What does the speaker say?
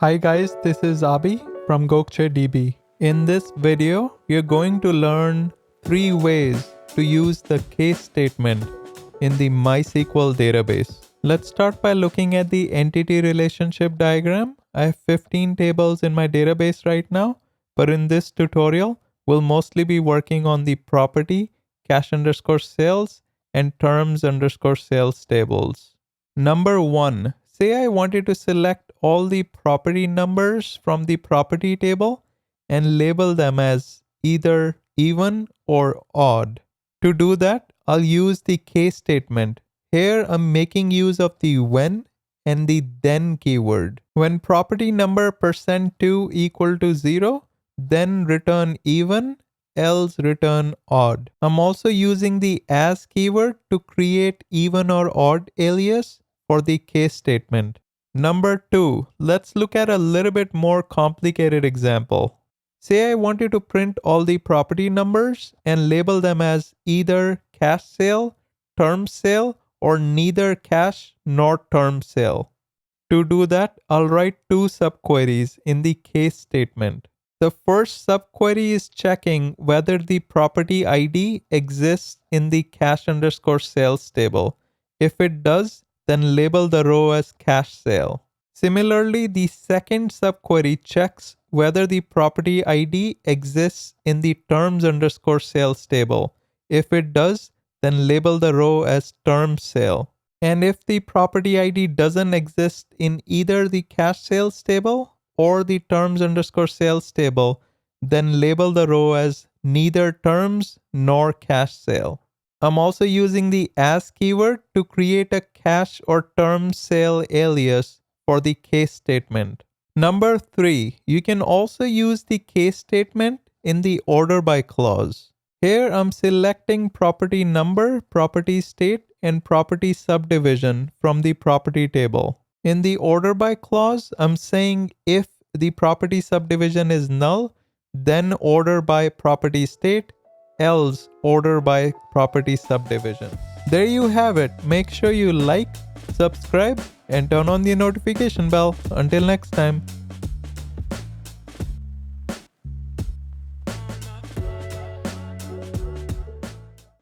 Hi guys, this is Abhi from Gokcedb. In this video, you're going to learn 3 ways to use the case statement in the MySQL database. Let's start by looking at the entity relationship diagram. I have 15 tables in my database right now, but in this tutorial, we'll mostly be working on the property, cash_sales, and terms_sales tables. Number 1. Say I wanted to select all the property numbers from the property table and label them as either even or odd. To do that, I'll use the case statement. Here I'm making use of the when and the then keyword. When property number %2 equal to 0, then return even, else return odd. I'm also using the as keyword to create even or odd alias for the case statement. Number 2, let's look at a little bit more complicated example. Say I wanted to print all the property numbers and label them as either cash sale, term sale, or neither cash nor term sale. To do that, I'll write 2 subqueries in the case statement. The first subquery is checking whether the property ID exists in the cash_sales table. If it does, then label the row as cash sale. Similarly, the second subquery checks whether the property ID exists in the terms_sales table. If it does, then label the row as term sale. And if the property ID doesn't exist in either the cash sales table or the terms_sales table, then label the row as neither terms nor cash sale. I'm also using the as keyword to create a cash or term sale alias for the case statement. Number 3, you can also use the case statement in the order by clause. Here I'm selecting property number, property state, and property subdivision from the property table. In the order by clause, I'm saying if the property subdivision is null, then order by property state, else order by property subdivision. There you have it. Make sure you like, subscribe, and turn on the notification bell. Until next time.